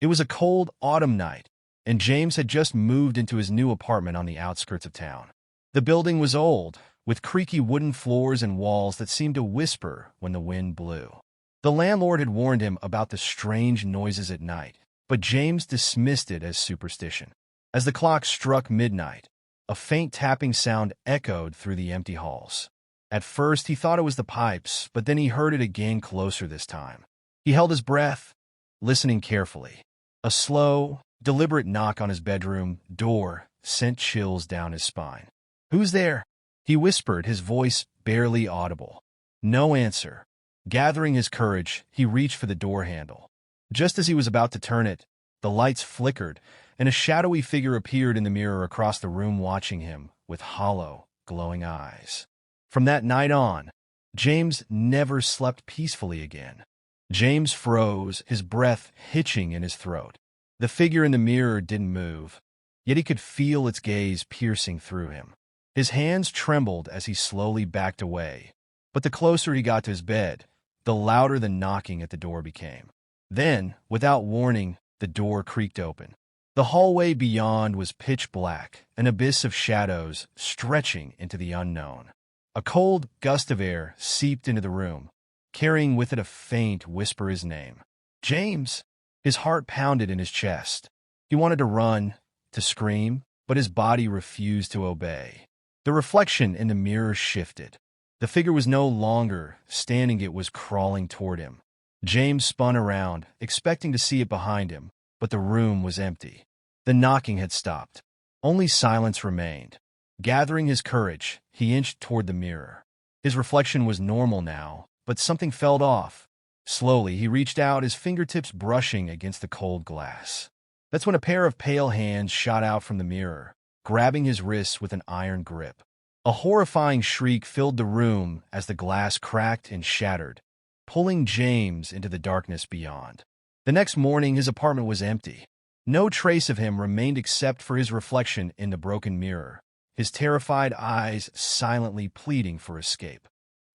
It was a cold autumn night, and James had just moved into his new apartment on the outskirts of town. The building was old, with creaky wooden floors and walls that seemed to whisper when the wind blew. The landlord had warned him about the strange noises at night, but James dismissed it as superstition. As the clock struck midnight, a faint tapping sound echoed through the empty halls. At first, he thought it was the pipes, but then he heard it again closer this time. He held his breath, listening carefully. A slow, deliberate knock on his bedroom door sent chills down his spine. "Who's there?" he whispered, his voice barely audible. No answer. Gathering his courage, he reached for the door handle. Just as he was about to turn it, the lights flickered, and a shadowy figure appeared in the mirror across the room watching him with hollow, glowing eyes. From that night on, James never slept peacefully again. James froze, his breath hitching in his throat. The figure in the mirror didn't move, yet he could feel its gaze piercing through him. His hands trembled as he slowly backed away, but the closer he got to his bed, the louder the knocking at the door became. Then, without warning, the door creaked open. The hallway beyond was pitch black, an abyss of shadows stretching into the unknown. A cold gust of air seeped into the room, carrying with it a faint whisper his name. "James!" His heart pounded in his chest. He wanted to run, to scream, but his body refused to obey. The reflection in the mirror shifted. The figure was no longer standing, it was crawling toward him. James spun around, expecting to see it behind him, but the room was empty. The knocking had stopped. Only silence remained. Gathering his courage, he inched toward the mirror. His reflection was normal now, but something felt off. Slowly, he reached out, his fingertips brushing against the cold glass. That's when a pair of pale hands shot out from the mirror, grabbing his wrists with an iron grip. A horrifying shriek filled the room as the glass cracked and shattered, pulling James into the darkness beyond. The next morning, his apartment was empty. No trace of him remained except for his reflection in the broken mirror, his terrified eyes silently pleading for escape.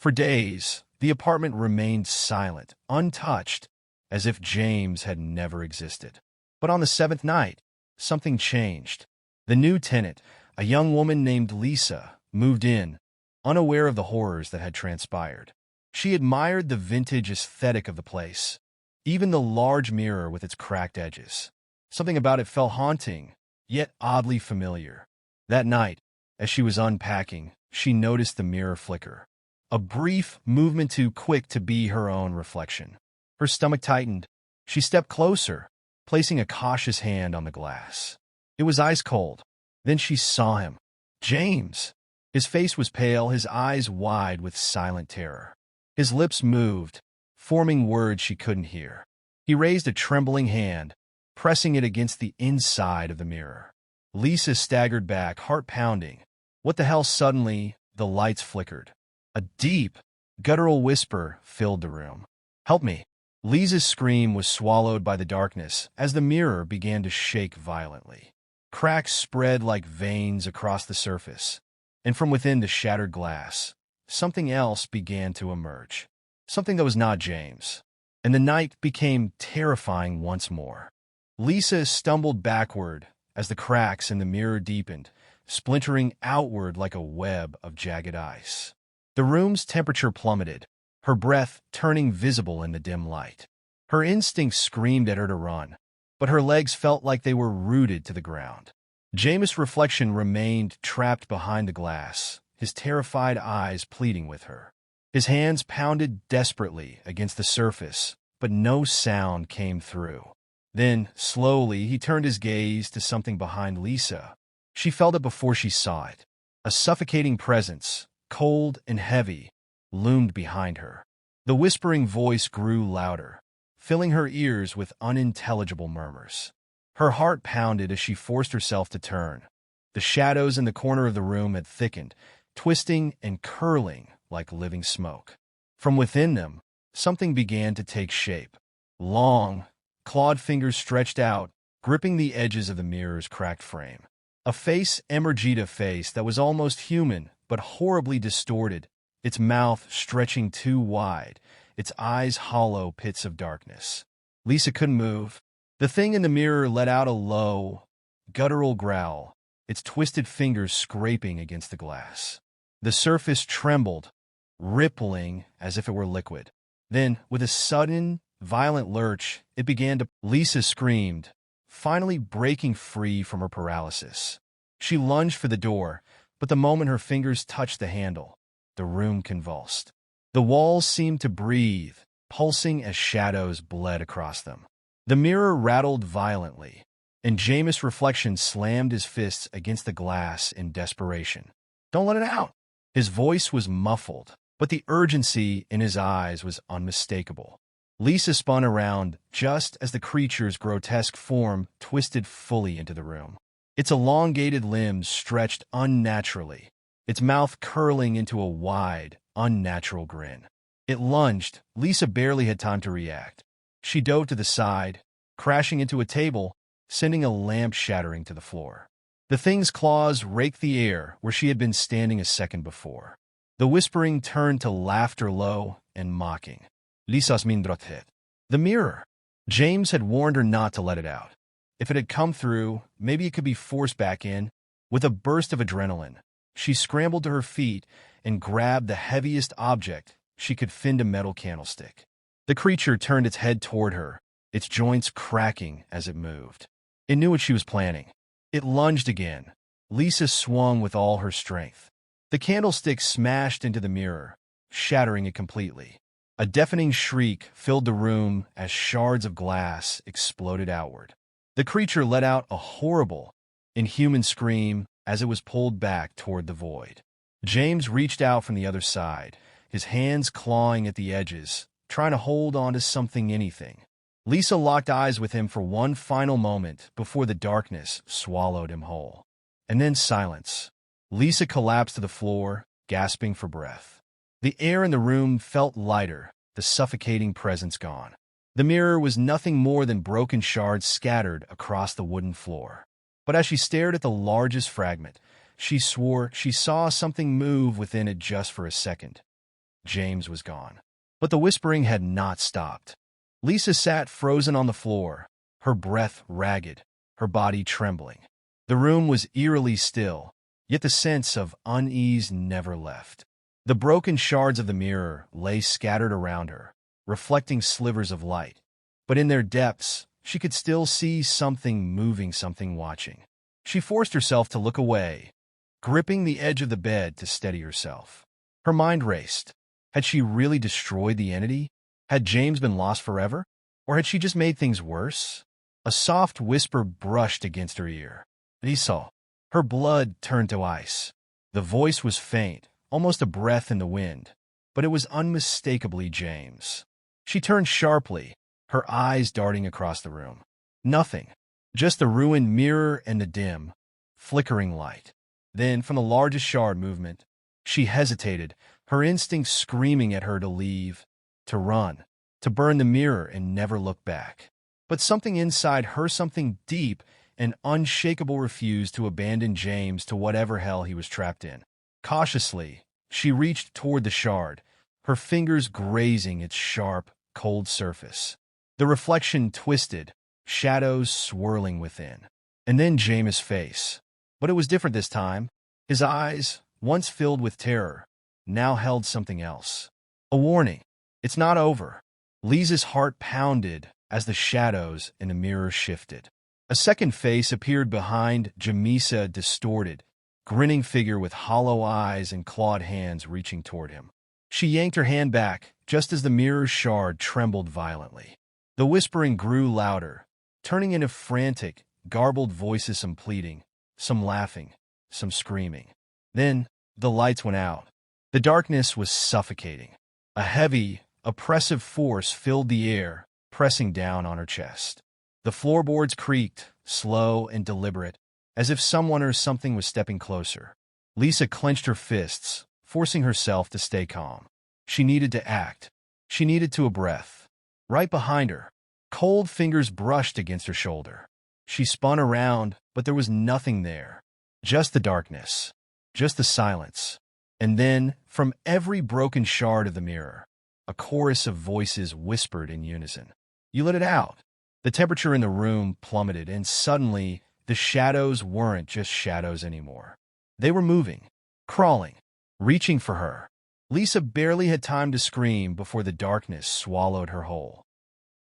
For days, the apartment remained silent, untouched, as if James had never existed. But on the seventh night, something changed. The new tenant, a young woman named Lisa, moved in, unaware of the horrors that had transpired. She admired the vintage aesthetic of the place, even the large mirror with its cracked edges. Something about it felt haunting, yet oddly familiar. That night, as she was unpacking, she noticed the mirror flicker. A brief movement too quick to be her own reflection. Her stomach tightened. She stepped closer, placing a cautious hand on the glass. It was ice cold. Then she saw him. James! His face was pale, his eyes wide with silent terror. His lips moved, forming words she couldn't hear. He raised a trembling hand, pressing it against the inside of the mirror. Lisa staggered back, heart pounding. What the hell? Suddenly, the lights flickered. A deep, guttural whisper filled the room. "Help me!" Lisa's scream was swallowed by the darkness as the mirror began to shake violently. Cracks spread like veins across the surface, and from within the shattered glass, something else began to emerge. Something that was not James. And the night became terrifying once more. Lisa stumbled backward as the cracks in the mirror deepened, splintering outward like a web of jagged ice. The room's temperature plummeted, her breath turning visible in the dim light. Her instincts screamed at her to run, but her legs felt like they were rooted to the ground. James' reflection remained trapped behind the glass, his terrified eyes pleading with her. His hands pounded desperately against the surface, but no sound came through. Then, slowly, he turned his gaze to something behind Lisa. She felt it before she saw it. A suffocating presence, cold and heavy, loomed behind her. The whispering voice grew louder, filling her ears with unintelligible murmurs. Her heart pounded as she forced herself to turn. The shadows in the corner of the room had thickened, twisting and curling like living smoke. From within them, something began to take shape. Long, clawed fingers stretched out, gripping the edges of the mirror's cracked frame. A face emerged, a face that was almost human, but horribly distorted, its mouth stretching too wide, its eyes hollow pits of darkness. Lisa couldn't move. The thing in the mirror let out a low, guttural growl, its twisted fingers scraping against the glass. The surface trembled, rippling as if it were liquid. Then, with a sudden, violent lurch, it began to... Lisa screamed, finally breaking free from her paralysis. She lunged for the door, but the moment her fingers touched the handle, the room convulsed. The walls seemed to breathe, pulsing as shadows bled across them. The mirror rattled violently, and Jameis' reflection slammed his fists against the glass in desperation. "Don't let it out!" His voice was muffled, but the urgency in his eyes was unmistakable. Lisa spun around just as the creature's grotesque form twisted fully into the room. Its elongated limbs stretched unnaturally, its mouth curling into a wide, unnatural grin. It lunged. Lisa barely had time to react. She dove to the side, crashing into a table, sending a lamp shattering to the floor. The thing's claws raked the air where she had been standing a second before. The whispering turned to laughter, low and mocking. Lisa's mindrothet. The mirror. James had warned her not to let it out. If it had come through, maybe it could be forced back in. With a burst of adrenaline, she scrambled to her feet and grabbed the heaviest object she could find, a metal candlestick. The creature turned its head toward her, its joints cracking as it moved. It knew what she was planning. It lunged again. Lisa swung with all her strength. The candlestick smashed into the mirror, shattering it completely. A deafening shriek filled the room as shards of glass exploded outward. The creature let out a horrible, inhuman scream as it was pulled back toward the void. James reached out from the other side, his hands clawing at the edges, trying to hold on to something, anything. Lisa locked eyes with him for one final moment before the darkness swallowed him whole. And then silence. Lisa collapsed to the floor, gasping for breath. The air in the room felt lighter, the suffocating presence gone. The mirror was nothing more than broken shards scattered across the wooden floor. But as she stared at the largest fragment, she swore she saw something move within it just for a second. James was gone. But the whispering had not stopped. Lisa sat frozen on the floor, her breath ragged, her body trembling. The room was eerily still, yet the sense of unease never left. The broken shards of the mirror lay scattered around her, reflecting slivers of light. But in their depths, she could still see something moving, something watching. She forced herself to look away, gripping the edge of the bed to steady herself. Her mind raced. Had she really destroyed the entity? Had James been lost forever? Or had she just made things worse? A soft whisper brushed against her ear. Lisa. Her blood turned to ice. The voice was faint, almost a breath in the wind, but it was unmistakably James. She turned sharply, her eyes darting across the room. Nothing. Just the ruined mirror and the dim, flickering light. Then, from the largest shard movement, she hesitated, her instincts screaming at her to leave, to run, to burn the mirror and never look back. But something inside her, something deep and unshakable, refused to abandon James to whatever hell he was trapped in. Cautiously, she reached toward the shard, her fingers grazing its sharp, cold surface. The reflection twisted, shadows swirling within. And then James' face. But it was different this time. His eyes, once filled with terror, now held something else. A warning. It's not over. Lisa's heart pounded as the shadows in the mirror shifted. A second face appeared behind James, a distorted, grinning figure with hollow eyes and clawed hands reaching toward him. She yanked her hand back just as the mirror's shard trembled violently. The whispering grew louder, turning into frantic, garbled voices, some pleading, some laughing, some screaming. Then the lights went out. The darkness was suffocating. A heavy, oppressive force filled the air, pressing down on her chest. The floorboards creaked, slow and deliberate, as if someone or something was stepping closer. Lisa clenched her fists, forcing herself to stay calm. She needed to act. She needed to a breath. Right behind her, cold fingers brushed against her shoulder. She spun around, but there was nothing there. Just the darkness. Just the silence. And then, from every broken shard of the mirror, a chorus of voices whispered in unison. "You let it out. The temperature in the room plummeted, and suddenly, the shadows weren't just shadows anymore. They were moving, crawling, reaching for her. Lisa barely had time to scream before the darkness swallowed her whole.